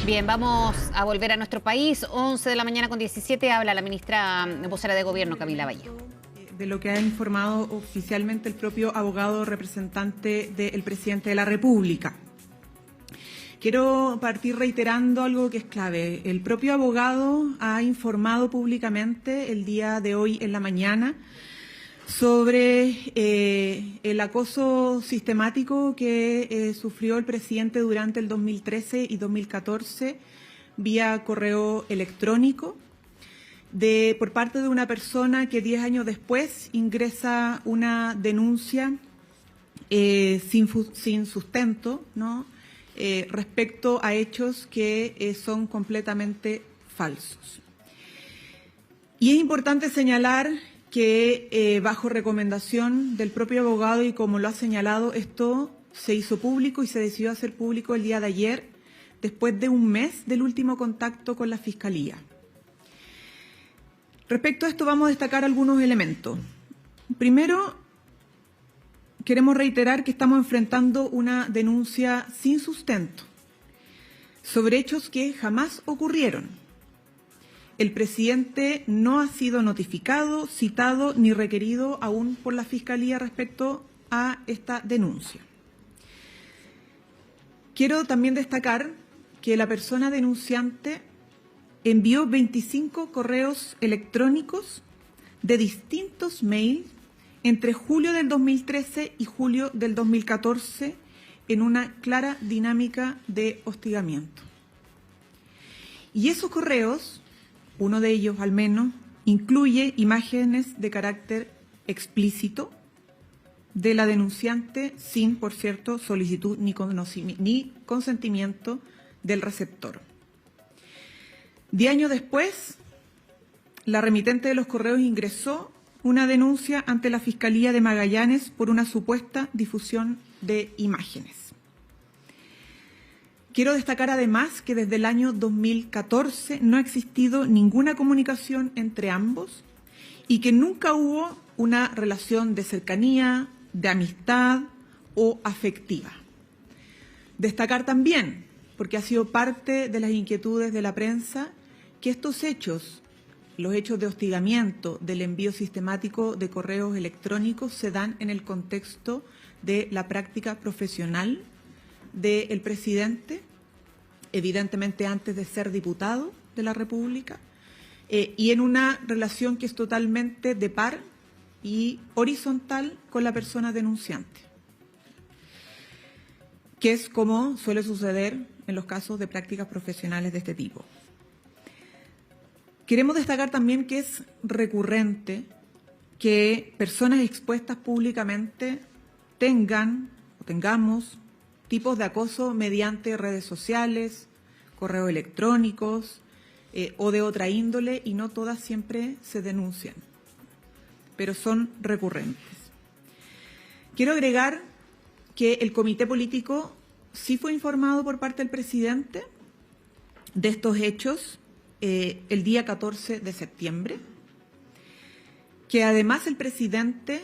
Bien, vamos a volver a nuestro país. 11 de la mañana con 17 habla la ministra vocera de Gobierno, Camila Vallejo. De lo que ha informado oficialmente el propio abogado representante del presidente de la República. Quiero partir reiterando algo que es clave. El propio abogado ha informado públicamente el día de hoy en la mañana sobre el acoso sistemático que sufrió el presidente durante el 2013 y 2014 vía correo electrónico por parte de una persona que 10 años después ingresa una denuncia sin sustento, ¿no? Respecto a hechos que son completamente falsos. Y es importante señalar que bajo recomendación del propio abogado y como lo ha señalado, esto se hizo público y se decidió hacer público el día de ayer, después de un mes del último contacto con la Fiscalía. Respecto a esto vamos a destacar algunos elementos. Primero, queremos reiterar que estamos enfrentando una denuncia sin sustento sobre hechos que jamás ocurrieron. El presidente no ha sido notificado, citado ni requerido aún por la Fiscalía respecto a esta denuncia. Quiero también destacar que la persona denunciante envió 25 correos electrónicos de distintos mails entre julio del 2013 y julio del 2014 en una clara dinámica de hostigamiento. Y esos correos, uno de ellos al menos, incluye imágenes de carácter explícito de la denunciante sin, por cierto, solicitud ni consentimiento del receptor. 10 años después, la remitente de los correos ingresó una denuncia ante la Fiscalía de Magallanes por una supuesta difusión de imágenes. Quiero destacar además que desde el año 2014 no ha existido ninguna comunicación entre ambos y que nunca hubo una relación de cercanía, de amistad o afectiva. Destacar también, porque ha sido parte de las inquietudes de la prensa, que estos hechos, los hechos de hostigamiento, del envío sistemático de correos electrónicos, se dan en el contexto de la práctica profesional del presidente, evidentemente antes de ser diputado de la República, y en una relación que es totalmente de par y horizontal con la persona denunciante, que es como suele suceder en los casos de prácticas profesionales de este tipo. Queremos destacar también que es recurrente que personas expuestas públicamente tengamos tipos de acoso mediante redes sociales, correos electrónicos o de otra índole, y no todas siempre se denuncian, pero son recurrentes. Quiero agregar que el comité político sí fue informado por parte del presidente de estos hechos el día 14 de septiembre, que además el presidente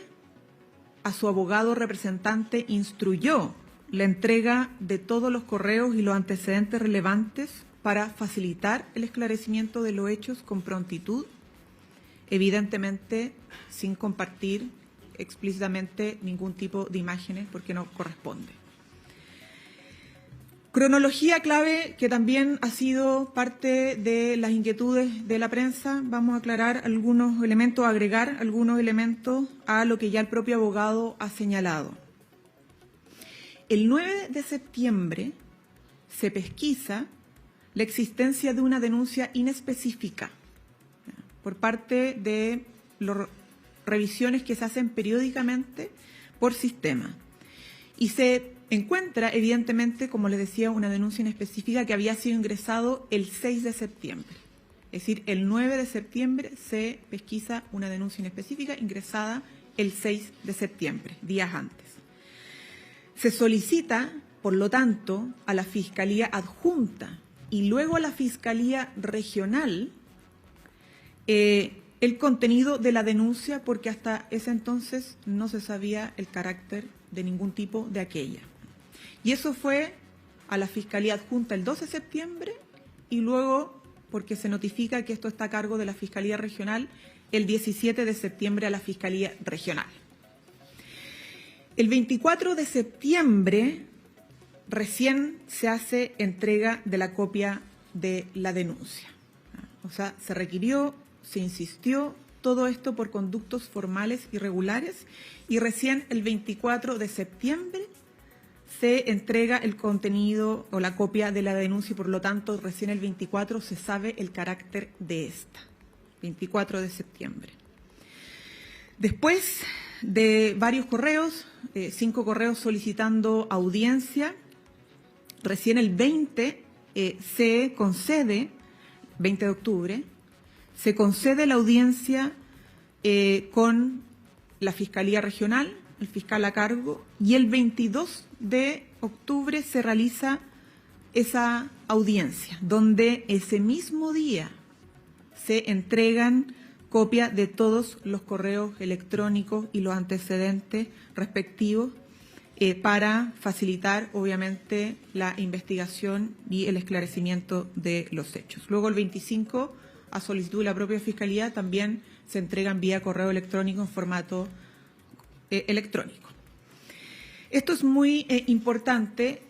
a su abogado representante instruyó la entrega de todos los correos y los antecedentes relevantes para facilitar el esclarecimiento de los hechos con prontitud, evidentemente sin compartir explícitamente ningún tipo de imágenes porque no corresponde. Cronología clave que también ha sido parte de las inquietudes de la prensa. Vamos a aclarar algunos elementos, agregar algunos elementos a lo que ya el propio abogado ha señalado. El 9 de septiembre se pesquisa la existencia de una denuncia inespecífica por parte de las revisiones que se hacen periódicamente por sistema. Y se encuentra, evidentemente, como les decía, una denuncia inespecífica que había sido ingresado el 6 de septiembre. Es decir, el 9 de septiembre se pesquisa una denuncia inespecífica ingresada el 6 de septiembre, días antes. Se solicita, por lo tanto, a la Fiscalía Adjunta y luego a la Fiscalía Regional el contenido de la denuncia, porque hasta ese entonces no se sabía el carácter de ningún tipo de aquella. Y eso fue a la Fiscalía Adjunta el 12 de septiembre y luego, porque se notifica que esto está a cargo de la Fiscalía Regional, el 17 de septiembre a la Fiscalía Regional. El 24 de septiembre recién se hace entrega de la copia de la denuncia. O sea, se requirió, se insistió, todo esto por conductos formales irregulares, y recién el 24 de septiembre se entrega el contenido o la copia de la denuncia y, por lo tanto, recién el 24 se sabe el carácter de esta. 24 de septiembre. Después de varios correos, 5 correos solicitando audiencia, recién el 20 se concede, 20 de octubre, se concede la audiencia con la Fiscalía Regional, el fiscal a cargo, y el 22 de octubre se realiza esa audiencia, donde ese mismo día se entregan copia de todos los correos electrónicos y los antecedentes respectivos para facilitar, obviamente, la investigación y el esclarecimiento de los hechos. Luego, el 25, a solicitud de la propia Fiscalía, también se entregan vía correo electrónico en formato electrónico. Esto es muy importante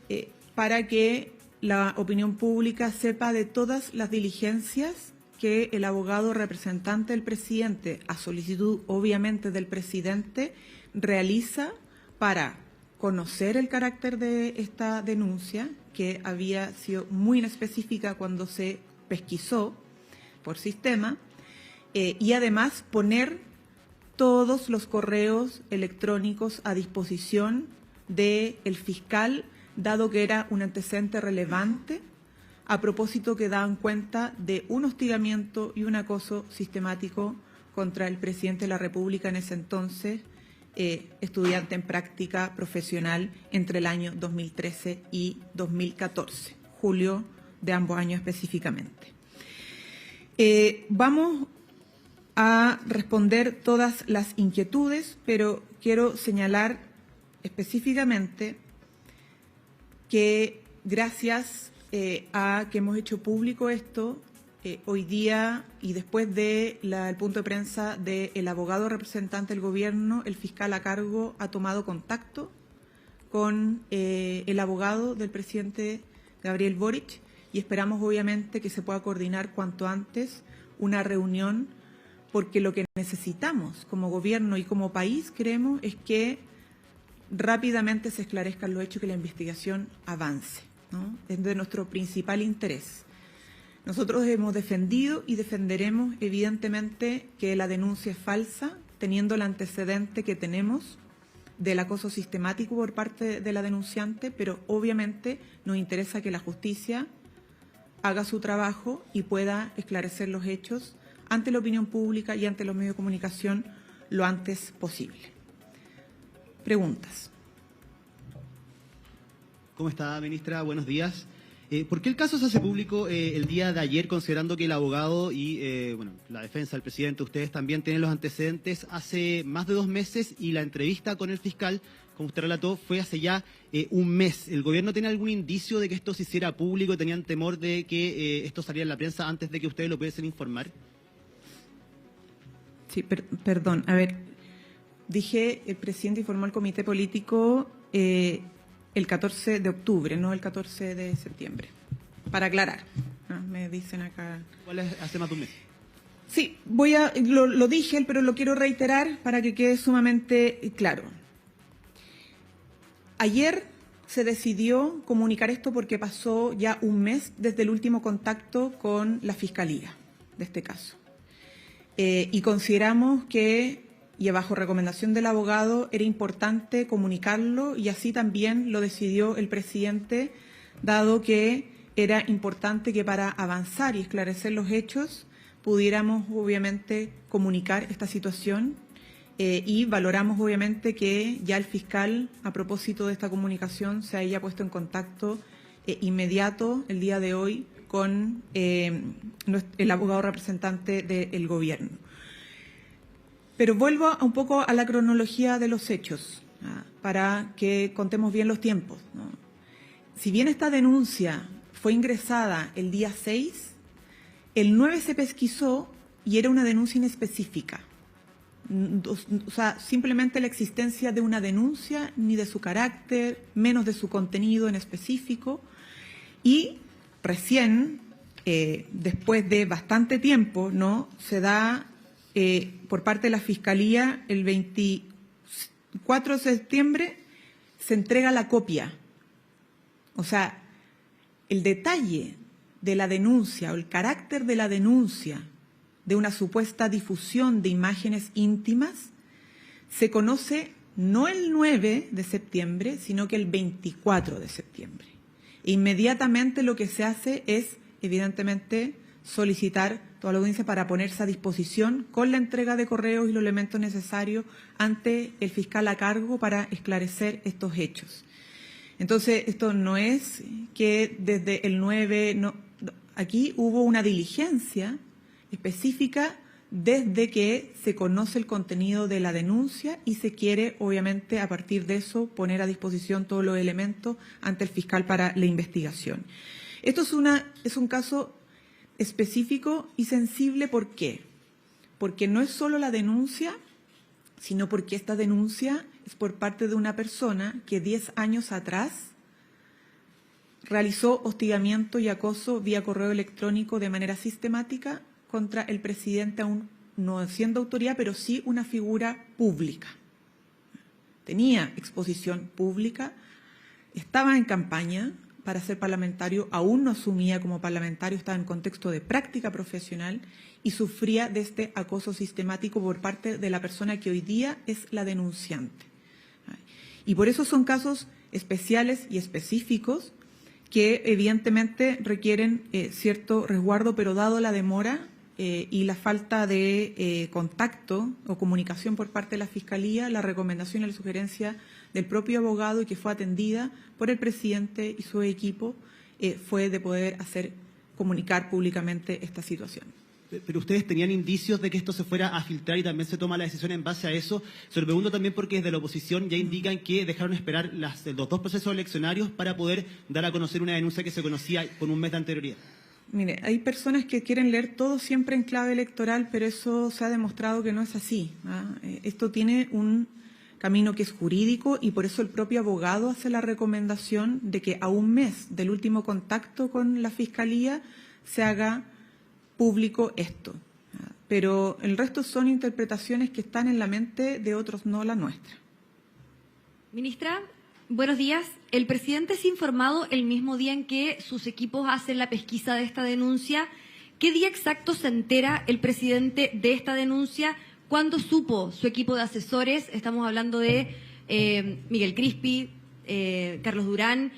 para que la opinión pública sepa de todas las diligencias que el abogado representante del presidente, a solicitud obviamente del presidente, realiza para conocer el carácter de esta denuncia, que había sido muy inespecífica cuando se pesquisó por sistema, y además poner todos los correos electrónicos a disposición del fiscal, dado que era un antecedente relevante, a propósito que daban cuenta de un hostigamiento y un acoso sistemático contra el presidente de la República en ese entonces, estudiante en práctica profesional entre el año 2013 y 2014, julio de ambos años específicamente. Vamos a responder todas las inquietudes, pero quiero señalar específicamente que gracias a que hemos hecho público esto, hoy día y después del punto de prensa del abogado representante del Gobierno, el fiscal a cargo ha tomado contacto con el abogado del presidente Gabriel Boric y esperamos obviamente que se pueda coordinar cuanto antes una reunión, porque lo que necesitamos como Gobierno y como país, creemos, es que rápidamente se esclarezcan los hechos y que la investigación avance, ¿no? Es de nuestro principal interés. Nosotros hemos defendido y defenderemos, evidentemente, que la denuncia es falsa, teniendo el antecedente que tenemos del acoso sistemático por parte de la denunciante, pero obviamente nos interesa que la justicia haga su trabajo y pueda esclarecer los hechos ante la opinión pública y ante los medios de comunicación lo antes posible. Preguntas. ¿Cómo está, ministra? Buenos días. ¿Por qué el caso se hace público el día de ayer, considerando que el abogado y la defensa del presidente, ustedes también tienen los antecedentes hace más de 2 meses y la entrevista con el fiscal, como usted relató, fue hace ya un mes? ¿El gobierno tiene algún indicio de que esto se hiciera público? ¿Tenían temor de que esto saliera en la prensa antes de que ustedes lo pudiesen informar? Sí, perdón. A ver, dije el presidente informó al comité político el 14 de octubre, no el 14 de septiembre, para aclarar. ¿No? Me dicen acá. ¿Cuál es hace más de un mes? Sí, lo dije, pero lo quiero reiterar para que quede sumamente claro. Ayer se decidió comunicar esto porque pasó ya un mes desde el último contacto con la Fiscalía de este caso. Y consideramos que, y bajo recomendación del abogado, era importante comunicarlo, y así también lo decidió el presidente, dado que era importante que para avanzar y esclarecer los hechos pudiéramos obviamente comunicar esta situación, y valoramos obviamente que ya el fiscal, a propósito de esta comunicación, se haya puesto en contacto inmediato el día de hoy con el abogado representante del Gobierno. Pero vuelvo un poco a la cronología de los hechos, para que contemos bien los tiempos, ¿no? Si bien esta denuncia fue ingresada el día 6, el 9 se pesquisó y era una denuncia inespecífica. O sea, simplemente la existencia de una denuncia, ni de su carácter, menos de su contenido en específico. Y recién, después de bastante tiempo, ¿no?, se da por parte de la Fiscalía el 24 de septiembre, se entrega la copia. O sea, el detalle de la denuncia o el carácter de la denuncia de una supuesta difusión de imágenes íntimas se conoce no el 9 de septiembre, sino que el 24 de septiembre. E inmediatamente lo que se hace es, evidentemente, solicitar toda la audiencia para ponerse a disposición con la entrega de correos y los elementos necesarios ante el fiscal a cargo para esclarecer estos hechos. Entonces, esto no es que desde el 9, no, aquí hubo una diligencia específica desde que se conoce el contenido de la denuncia y se quiere, obviamente, a partir de eso, poner a disposición todos los elementos ante el fiscal para la investigación. Esto es un caso específico y sensible. ¿Por qué? Porque no es solo la denuncia, sino porque esta denuncia es por parte de una persona que 10 años atrás realizó hostigamiento y acoso vía correo electrónico de manera sistemática contra el presidente, aún no siendo autoridad, pero sí una figura pública. Tenía exposición pública, estaba en campaña para ser parlamentario, aún no asumía como parlamentario, estaba en contexto de práctica profesional y sufría de este acoso sistemático por parte de la persona que hoy día es la denunciante. Y por eso son casos especiales y específicos que evidentemente requieren cierto resguardo, pero dado la demora y la falta de contacto o comunicación por parte de la Fiscalía, la recomendación y la sugerencia del propio abogado y que fue atendida por el presidente y su equipo fue de poder comunicar públicamente esta situación. Pero ustedes tenían indicios de que esto se fuera a filtrar y también se toma la decisión en base a eso. Se lo pregunto también porque desde la oposición ya indican que dejaron esperar los dos procesos eleccionarios para poder dar a conocer una denuncia que se conocía con un mes de anterioridad. Mire, hay personas que quieren leer todo siempre en clave electoral, pero eso se ha demostrado que no es así, ¿ah? Esto tiene un camino que es jurídico y por eso el propio abogado hace la recomendación de que a un mes del último contacto con la Fiscalía se haga público esto. Pero el resto son interpretaciones que están en la mente de otros, no la nuestra. Ministra, buenos días. El presidente es informado el mismo día en que sus equipos hacen la pesquisa de esta denuncia. ¿Qué día exacto se entera el presidente de esta denuncia? ¿Cuándo supo su equipo de asesores? Estamos hablando de Miguel Crispi, Carlos Durán.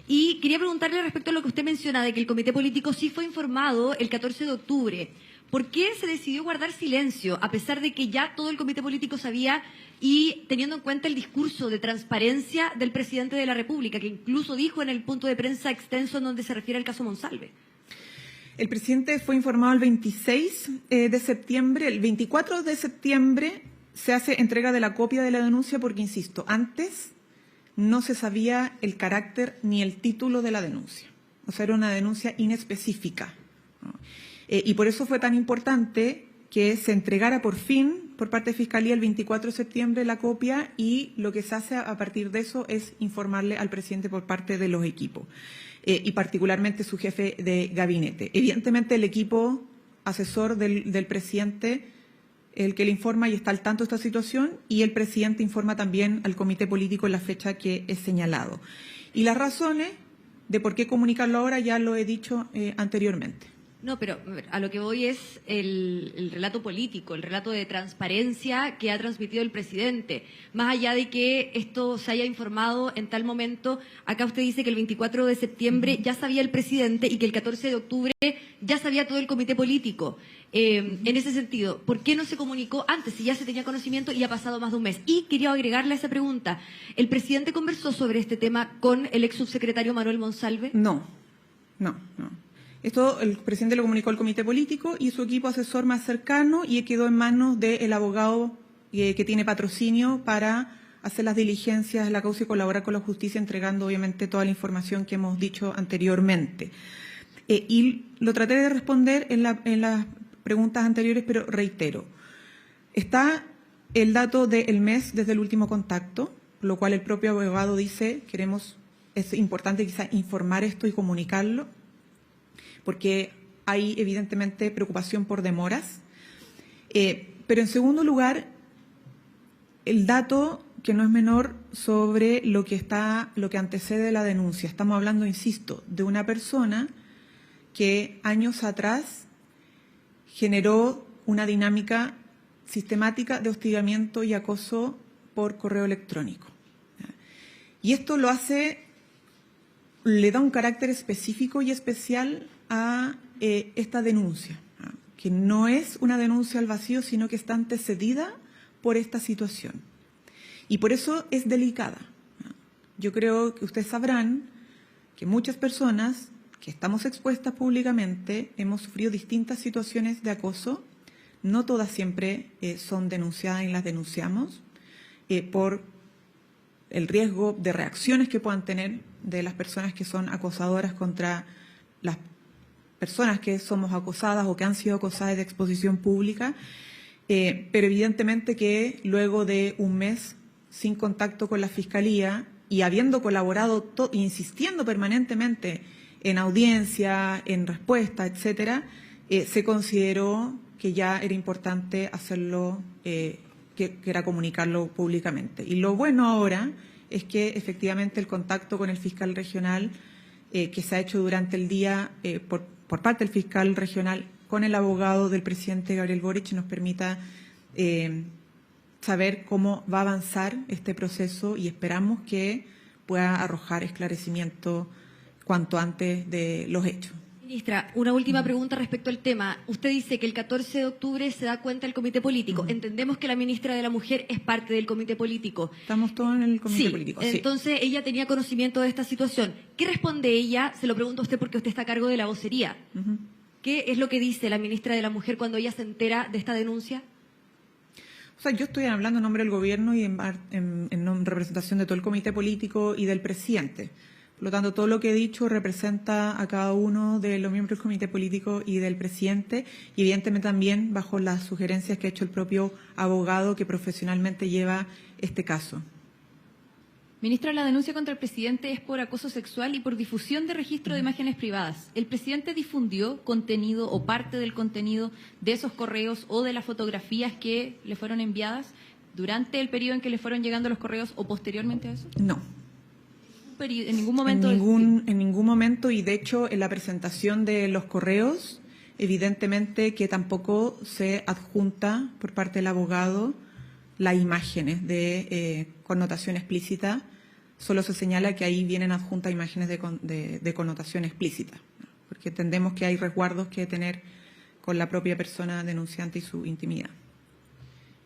Y quería preguntarle respecto a lo que usted menciona, de que el comité político sí fue informado el 14 de octubre. ¿Por qué se decidió guardar silencio, a pesar de que ya todo el comité político sabía y teniendo en cuenta el discurso de transparencia del presidente de la República, que incluso dijo en el punto de prensa extenso en donde se refiere al caso Monsalve? El presidente fue informado el 26 de septiembre. El 24 de septiembre se hace entrega de la copia de la denuncia porque, insisto, antes no se sabía el carácter ni el título de la denuncia. O sea, era una denuncia inespecífica, ¿no? Y por eso fue tan importante que se entregara por fin por parte de Fiscalía el 24 de septiembre la copia y lo que se hace a partir de eso es informarle al presidente por parte de los equipos y particularmente su jefe de gabinete. Evidentemente el equipo asesor del presidente el que le informa y está al tanto de esta situación y el presidente informa también al comité político en la fecha que es señalado. Y las razones de por qué comunicarlo ahora ya lo he dicho anteriormente. No, pero a lo que voy es el relato político, el relato de transparencia que ha transmitido el presidente. Más allá de que esto se haya informado en tal momento, acá usted dice que el 24 de septiembre ya sabía el presidente y que el 14 de octubre ya sabía todo el comité político. En ese sentido, ¿por qué no se comunicó antes si ya se tenía conocimiento y ha pasado más de un mes? Y quería agregarle a esa pregunta, ¿el presidente conversó sobre este tema con el ex subsecretario Manuel Monsalve? No. Esto el presidente lo comunicó al comité político y su equipo asesor más cercano y quedó en manos del abogado que tiene patrocinio para hacer las diligencias de la causa y colaborar con la justicia, entregando obviamente toda la información que hemos dicho anteriormente. Y lo traté de responder en las preguntas anteriores, pero reitero. Está el dato del mes desde el último contacto, por lo cual el propio abogado dice, es importante quizás informar esto y comunicarlo, porque hay evidentemente preocupación por demoras. Pero en segundo lugar, el dato que no es menor sobre lo que antecede la denuncia. Estamos hablando, insisto, de una persona que años atrás generó una dinámica sistemática de hostigamiento y acoso por correo electrónico. Y esto le da un carácter específico y especial a esta denuncia, que no es una denuncia al vacío, sino que está antecedida por esta situación. Y por eso es delicada. Yo creo que ustedes sabrán que muchas personas que estamos expuestas públicamente hemos sufrido distintas situaciones de acoso. No todas siempre son denunciadas y las denunciamos por el riesgo de reacciones que puedan tener de las personas que son acosadoras contra las personas que somos acosadas o que han sido acosadas de exposición pública, pero evidentemente que luego de un mes sin contacto con la Fiscalía y habiendo colaborado, insistiendo permanentemente en audiencia, en respuesta, etcétera, se consideró que ya era importante hacerlo, que era comunicarlo públicamente. Y lo bueno ahora es que efectivamente el contacto con el fiscal regional que se ha hecho durante el día por parte del fiscal regional con el abogado del presidente Gabriel Boric nos permita saber cómo va a avanzar este proceso y esperamos que pueda arrojar esclarecimiento cuanto antes de los hechos. Ministra, una última pregunta respecto al tema. Usted dice que el 14 de octubre se da cuenta el comité político. Entendemos que la ministra de la Mujer es parte del comité político. Estamos todos en el comité político. Sí. Entonces ella tenía conocimiento de esta situación. ¿Qué responde ella? Se lo pregunto a usted porque usted está a cargo de la vocería. ¿Qué es lo que dice la ministra de la Mujer cuando ella se entera de esta denuncia? O sea, yo estoy hablando en nombre del gobierno y en representación de todo el comité político y del presidente. Por lo tanto, todo lo que he dicho representa a cada uno de los miembros del comité político y del presidente, y evidentemente también bajo las sugerencias que ha hecho el propio abogado que profesionalmente lleva este caso. Ministra, la denuncia contra el presidente es por acoso sexual y por difusión de registro de imágenes privadas. ¿El presidente difundió contenido o parte del contenido de esos correos o de las fotografías que le fueron enviadas durante el periodo en que le fueron llegando los correos o posteriormente a eso? No. ¿En ningún momento? En ningún momento, y de hecho en la presentación de los correos, evidentemente que tampoco se adjunta por parte del abogado las imágenes de connotación explícita, solo se señala que ahí vienen adjuntas imágenes de connotación explícita, ¿no? Porque entendemos que hay resguardos que tener con la propia persona denunciante y su intimidad.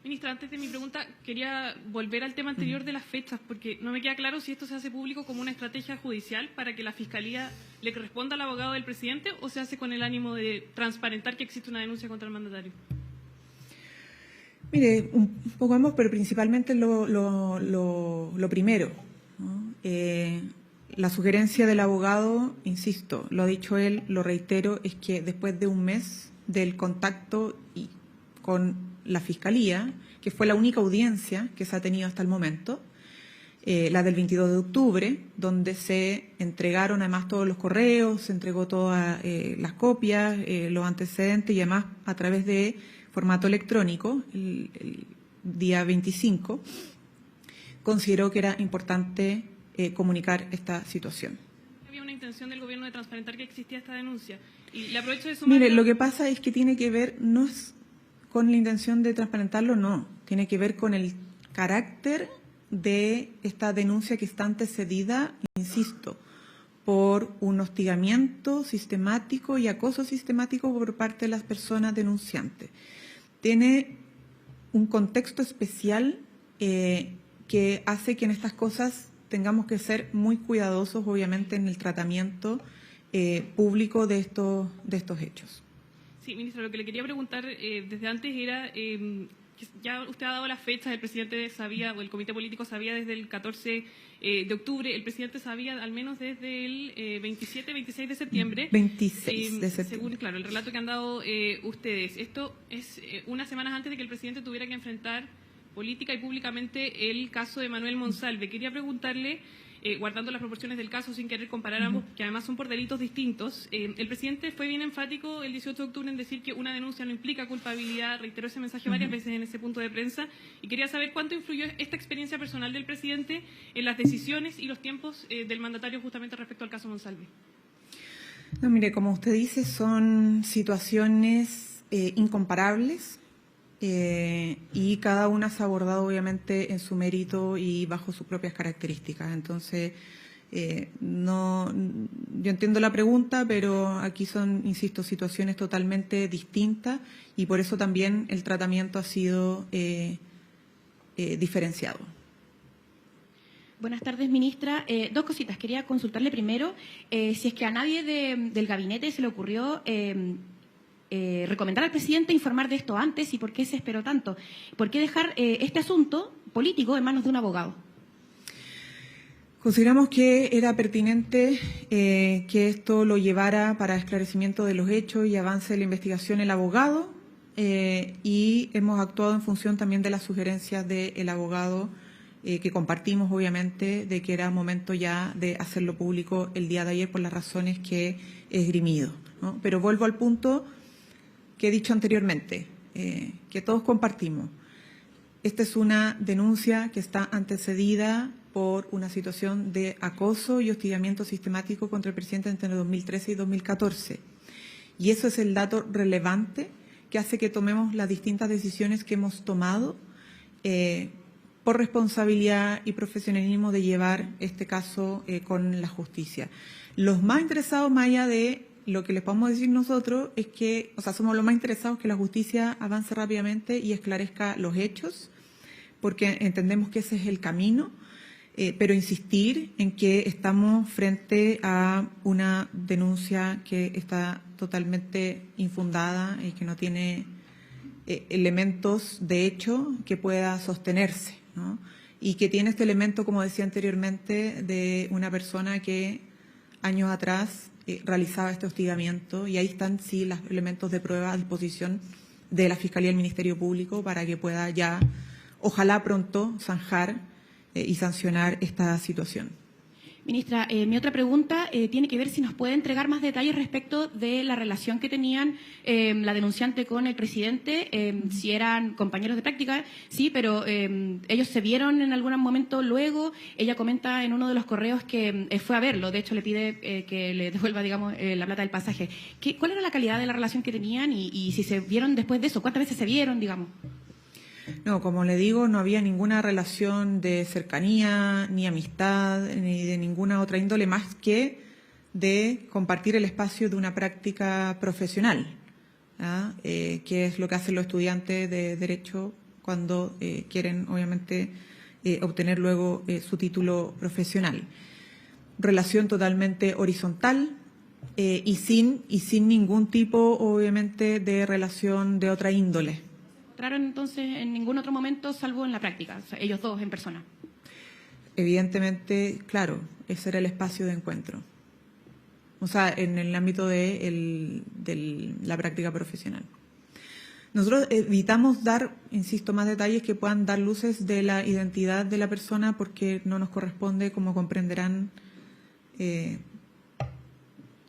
Ministra, antes de mi pregunta, quería volver al tema anterior de las fechas, porque no me queda claro si esto se hace público como una estrategia judicial para que la Fiscalía le responda al abogado del presidente o se hace con el ánimo de transparentar que existe una denuncia contra el mandatario. Mire, un poco ambos, pero principalmente lo primero, ¿no? La sugerencia del abogado, insisto, lo ha dicho él, lo reitero, es que después de un mes del contacto con la Fiscalía, que fue la única audiencia que se ha tenido hasta el momento, la del 22 de octubre, donde se entregaron además todos los correos, se entregó todas las copias, los antecedentes y además a través de formato electrónico, el día 25, consideró que era importante comunicar esta situación. Había una intención del gobierno de transparentar que existía esta denuncia. Y le aprovecho de sumar... Mire, lo que pasa es que tiene que ver, no es con la intención de transparentarlo, no. Tiene que ver con el carácter de esta denuncia que está antecedida, insisto, por un hostigamiento sistemático y acoso sistemático por parte de las personas denunciantes. Tiene un contexto especial que hace que en estas cosas tengamos que ser muy cuidadosos, obviamente, en el tratamiento público de estos hechos. Sí, ministra, lo que le quería preguntar desde antes era ya usted ha dado las fechas, el presidente sabía, o el comité político sabía desde el 14 de octubre, el presidente sabía al menos desde el 27, 26 de septiembre. 26 de septiembre. Según, claro, el relato que han dado ustedes. Esto es unas semanas antes de que el presidente tuviera que enfrentar política y públicamente el caso de Manuel Monsalve. Quería preguntarle, guardando las proporciones del caso sin querer comparar ambos, que además son por delitos distintos, el presidente fue bien enfático el 18 de octubre en decir que una denuncia no implica culpabilidad, reiteró ese mensaje varias veces en ese punto de prensa, y quería saber cuánto influyó esta experiencia personal del presidente en las decisiones y los tiempos del mandatario justamente respecto al caso Monsalve. No, mire, como usted dice, son situaciones incomparables. Y cada una se ha abordado obviamente en su mérito y bajo sus propias características. Entonces, yo entiendo la pregunta, pero aquí son, insisto, situaciones totalmente distintas y por eso también el tratamiento ha sido diferenciado. Buenas tardes, ministra. Dos cositas. Quería consultarle primero si es que a nadie del gabinete se le ocurrió recomendar al presidente informar de esto antes y por qué se esperó tanto. ¿Por qué dejar este asunto político en manos de un abogado? Consideramos que era pertinente que esto lo llevara para esclarecimiento de los hechos y avance de la investigación el abogado y hemos actuado en función también de las sugerencias del abogado que compartimos obviamente de que era momento ya de hacerlo público el día de ayer por las razones que he esgrimido, ¿no? Pero vuelvo al punto que he dicho anteriormente, que todos compartimos. Esta es una denuncia que está antecedida por una situación de acoso y hostigamiento sistemático contra el presidente entre 2013 y 2014. Y eso es el dato relevante que hace que tomemos las distintas decisiones que hemos tomado por responsabilidad y profesionalismo de llevar este caso con la justicia. Los más interesados, más allá de lo que les podemos decir nosotros es que, somos los más interesados que la justicia avance rápidamente y esclarezca los hechos, porque entendemos que ese es el camino, pero insistir en que estamos frente a una denuncia que está totalmente infundada y que no tiene elementos de hecho que pueda sostenerse, ¿no? Y que tiene este elemento, como decía anteriormente, de una persona que años atrás realizaba este hostigamiento y ahí están sí los elementos de prueba a disposición de la Fiscalía y el Ministerio Público para que pueda ya, ojalá pronto, zanjar y sancionar esta situación. Ministra, mi otra pregunta tiene que ver si nos puede entregar más detalles respecto de la relación que tenían la denunciante con el presidente, si eran compañeros de práctica, sí, pero ellos se vieron en algún momento luego. Ella comenta en uno de los correos que fue a verlo, de hecho le pide que le devuelva, digamos, la plata del pasaje. ¿Cuál era la calidad de la relación que tenían y si se vieron después de eso? ¿Cuántas veces se vieron, digamos? No, como le digo, no había ninguna relación de cercanía, ni amistad, ni de ninguna otra índole más que de compartir el espacio de una práctica profesional, ¿ah? Que es lo que hacen los estudiantes de Derecho cuando quieren, obviamente, obtener luego su título profesional. Relación totalmente horizontal y sin ningún tipo, obviamente, de relación de otra índole. ¿Entraron entonces en ningún otro momento salvo en la práctica, ellos dos en persona? Evidentemente, claro, ese era el espacio de encuentro. En el ámbito de la práctica profesional. Nosotros evitamos dar, insisto, más detalles que puedan dar luces de la identidad de la persona porque no nos corresponde, como comprenderán,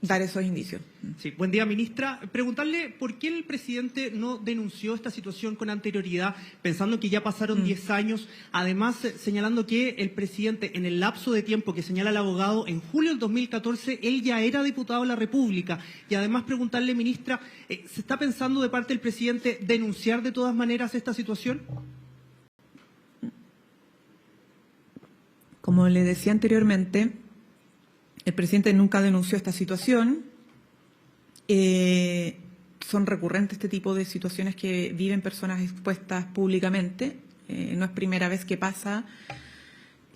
dar esos indicios. Sí, buen día, ministra. Preguntarle por qué el presidente no denunció esta situación con anterioridad, pensando que ya pasaron 10 años, además señalando que el presidente, en el lapso de tiempo que señala el abogado, en julio del 2014, él ya era diputado de la República. Y además preguntarle, ministra, ¿se está pensando de parte del presidente denunciar de todas maneras esta situación? Como le decía anteriormente, el presidente nunca denunció esta situación. Son recurrentes este tipo de situaciones que viven personas expuestas públicamente. No es primera vez que pasa.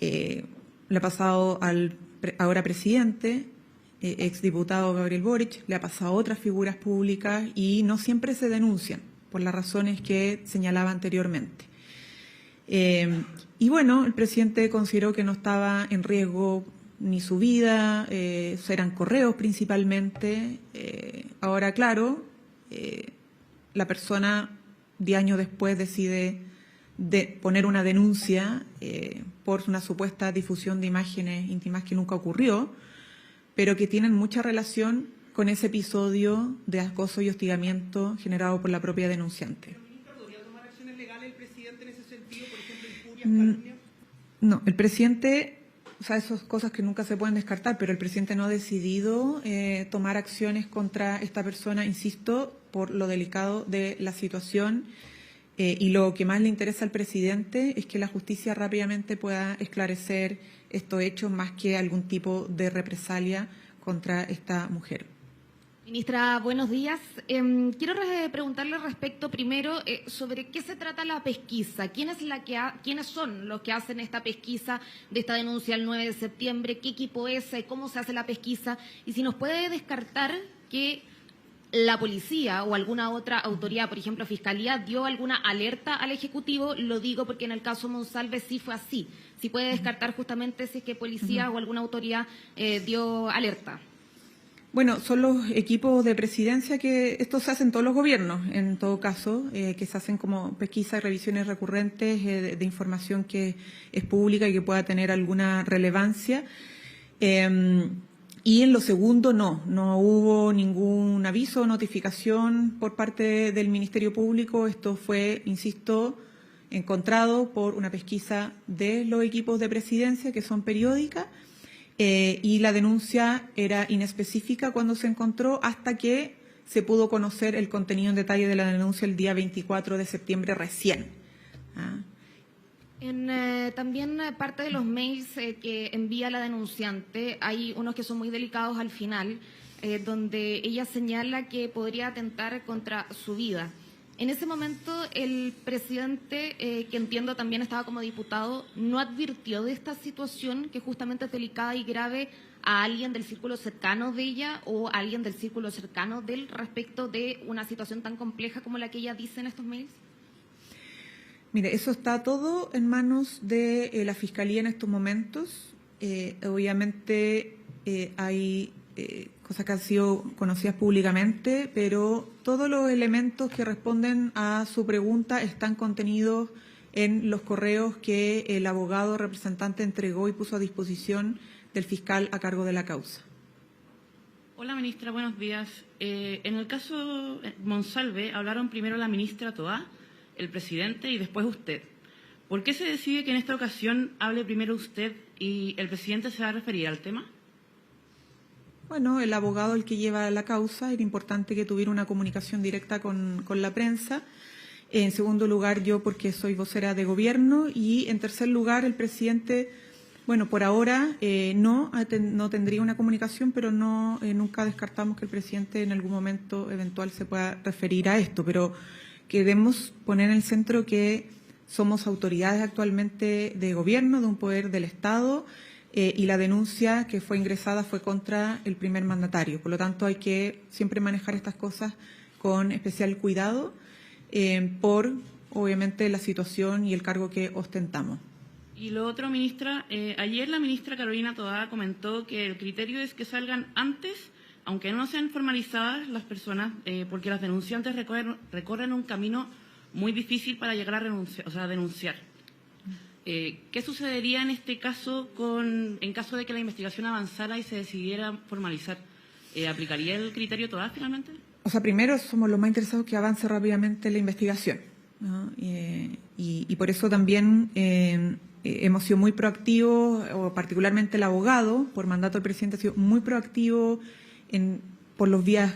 Le ha pasado al ahora presidente, exdiputado Gabriel Boric, le ha pasado a otras figuras públicas y no siempre se denuncian. por las razones que señalaba anteriormente. Y bueno, el presidente consideró que no estaba en riesgo ni su vida, eran correos principalmente. Ahora, claro, la persona 10 años después decide poner una denuncia por una supuesta difusión de imágenes íntimas que nunca ocurrió, pero que tienen mucha relación con ese episodio de acoso y hostigamiento generado por la propia denunciante. ¿Podría tomar acciones legales el presidente en ese sentido, por ejemplo, injurias, calumnias? No, el presidente, o sea, esas cosas que nunca se pueden descartar, pero el presidente no ha decidido tomar acciones contra esta persona, insisto, por lo delicado de la situación. Y lo que más le interesa al presidente es que la justicia rápidamente pueda esclarecer estos hechos más que algún tipo de represalia contra esta mujer. Ministra, buenos días. Quiero preguntarle respecto primero sobre qué se trata la pesquisa. ¿Quiénes son los que hacen esta pesquisa de esta denuncia el 9 de septiembre? ¿Qué equipo es? ¿Cómo se hace la pesquisa? Y si nos puede descartar que la policía o alguna otra autoridad, por ejemplo, Fiscalía, dio alguna alerta al Ejecutivo. Lo digo porque en el caso Monsalve sí fue así. Si puede descartar justamente si es que policía o alguna autoridad dio alerta. Bueno, son los equipos de presidencia que esto se hace en todos los gobiernos, en todo caso, que se hacen como pesquisas y revisiones recurrentes de información que es pública y que pueda tener alguna relevancia. Y en lo segundo, no hubo ningún aviso o notificación por parte del Ministerio Público. Esto fue, insisto, encontrado por una pesquisa de los equipos de presidencia que son periódicas. Y la denuncia era inespecífica cuando se encontró hasta que se pudo conocer el contenido en detalle de la denuncia el día 24 de septiembre recién. También parte de los mails que envía la denunciante, hay unos que son muy delicados al final, donde ella señala que podría atentar contra su vida. En ese momento, el presidente, que entiendo también estaba como diputado, ¿no advirtió de esta situación que justamente es delicada y grave a alguien del círculo cercano de ella o a alguien del círculo cercano de él respecto de una situación tan compleja como la que ella dice en estos mails? Mire, eso está todo en manos de la Fiscalía en estos momentos. Obviamente hay cosas que han sido conocidas públicamente, pero todos los elementos que responden a su pregunta están contenidos en los correos que el abogado representante entregó y puso a disposición del fiscal a cargo de la causa. Hola, ministra, buenos días. En el caso Monsalve hablaron primero la ministra Toá, el presidente y después usted. ¿Por qué se decide que en esta ocasión hable primero usted y el presidente se va a referir al tema? Bueno, el abogado, el que lleva la causa, era importante que tuviera una comunicación directa con la prensa. En segundo lugar, yo porque soy vocera de gobierno. Y en tercer lugar, el presidente, bueno, por ahora no tendría una comunicación, pero nunca descartamos que el presidente en algún momento eventual se pueda referir a esto. Pero queremos poner en el centro que somos autoridades actualmente de gobierno, de un poder del Estado, y la denuncia que fue ingresada fue contra el primer mandatario. Por lo tanto, hay que siempre manejar estas cosas con especial cuidado por, obviamente, la situación y el cargo que ostentamos. Y lo otro, ministra, ayer la ministra Carolina Toá comentó que el criterio es que salgan antes, aunque no sean formalizadas las personas, porque las denunciantes recorren un camino muy difícil para llegar a denunciar. ¿Qué sucedería en este caso en caso de que la investigación avanzara y se decidiera formalizar? ¿Aplicaría el criterio Toá finalmente? O sea, primero somos los más interesados que avance rápidamente la investigación, ¿no? Y por eso también hemos sido muy proactivos, o particularmente el abogado, por mandato del presidente, ha sido muy proactivo por los vías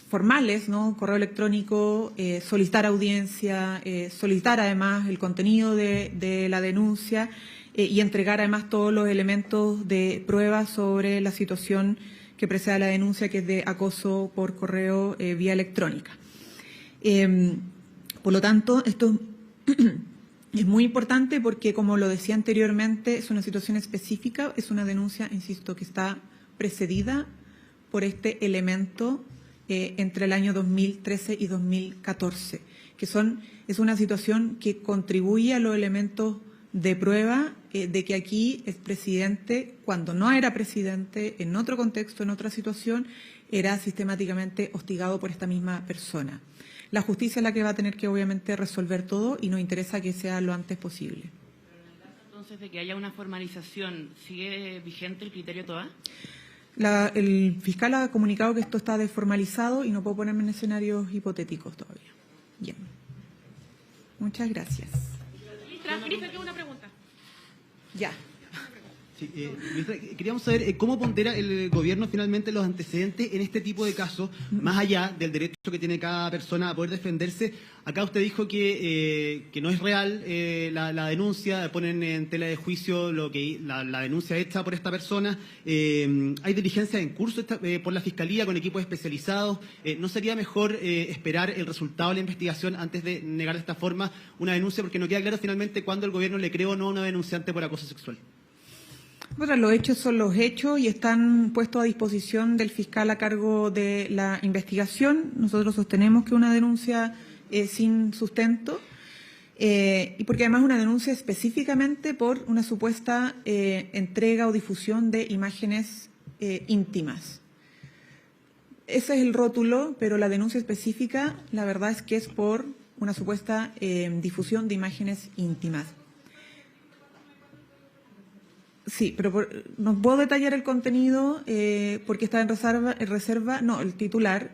formales, ¿no? Correo electrónico, solicitar audiencia, solicitar además el contenido de la denuncia y entregar además todos los elementos de prueba sobre la situación que precede a la denuncia, que es de acoso por correo vía electrónica. Por lo tanto, esto es muy importante porque, como lo decía anteriormente, es una situación específica, es una denuncia, insisto, que está precedida por este elemento entre el año 2013 y 2014, que es una situación que contribuye a los elementos de prueba de que aquí el presidente, cuando no era presidente, en otro contexto, en otra situación, era sistemáticamente hostigado por esta misma persona. La justicia es la que va a tener que, obviamente, resolver todo y nos interesa que sea lo antes posible. Pero en el caso, entonces, de que haya una formalización, ¿sigue vigente el criterio TOA? El fiscal ha comunicado que esto está desformalizado y no puedo ponerme en escenarios hipotéticos todavía. Bien. Muchas gracias. Ministra, tengo una pregunta. Ya. Sí, ministra, queríamos saber cómo pondera el gobierno finalmente los antecedentes en este tipo de casos, más allá del derecho que tiene cada persona a poder defenderse. Acá usted dijo que no es real la denuncia, ponen en tela de juicio la denuncia hecha por esta persona. Hay diligencias en curso por la Fiscalía con equipos especializados. ¿No sería mejor esperar el resultado de la investigación antes de negar de esta forma una denuncia? Porque no queda claro finalmente cuándo el gobierno le creó o no a una denunciante por acoso sexual. Bueno, los hechos son los hechos y están puestos a disposición del fiscal a cargo de la investigación. Nosotros sostenemos que una denuncia sin sustento y porque además una denuncia específicamente por una supuesta entrega o difusión de imágenes íntimas. Ese es el rótulo, pero la denuncia específica, la verdad es que es por una supuesta difusión de imágenes íntimas. Sí, pero no puedo detallar el contenido porque está en reserva, no, el titular,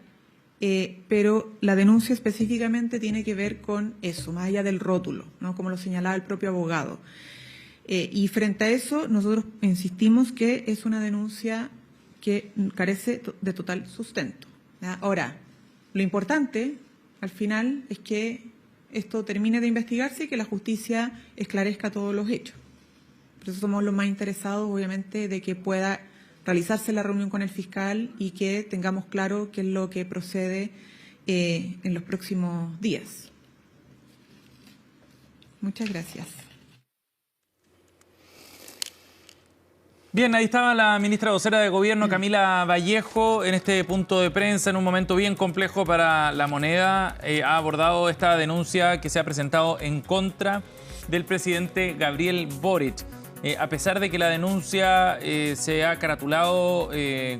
pero la denuncia específicamente tiene que ver con eso, más allá del rótulo, ¿no? Como lo señalaba el propio abogado. Y frente a eso, nosotros insistimos que es una denuncia que carece de total sustento, ¿ya? Ahora, lo importante, al final, es que esto termine de investigarse y que la justicia esclarezca todos los hechos. Por eso somos los más interesados, obviamente, de que pueda realizarse la reunión con el fiscal y que tengamos claro qué es lo que procede en los próximos días. Muchas gracias. Bien, ahí estaba la ministra vocera de Gobierno, Camila Vallejo, en este punto de prensa, en un momento bien complejo para La Moneda. Ha abordado esta denuncia que se ha presentado en contra del presidente Gabriel Boric. A pesar de que la denuncia se ha caratulado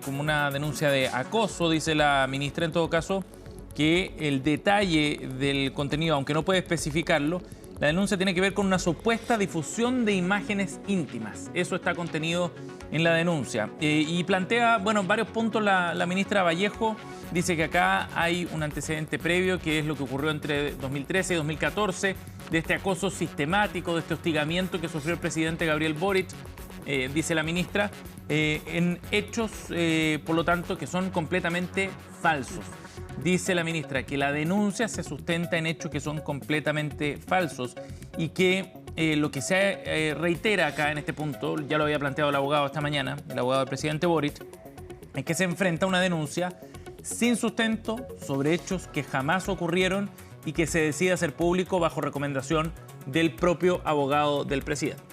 como una denuncia de acoso, dice la ministra en todo caso, que el detalle del contenido, aunque no puede especificarlo, la denuncia tiene que ver con una supuesta difusión de imágenes íntimas. Eso está contenido en la denuncia. Y plantea, bueno, varios puntos la ministra Vallejo. Dice que acá hay un antecedente previo, que es lo que ocurrió entre 2013 y 2014, de este acoso sistemático, de este hostigamiento que sufrió el presidente Gabriel Boric, dice la ministra, en hechos, por lo tanto, que son completamente falsos. Dice la ministra que la denuncia se sustenta en hechos que son completamente falsos y que lo que se reitera acá en este punto, ya lo había planteado el abogado esta mañana, el abogado del presidente Boric, es que se enfrenta a una denuncia sin sustento sobre hechos que jamás ocurrieron y que se decide hacer público bajo recomendación del propio abogado del presidente.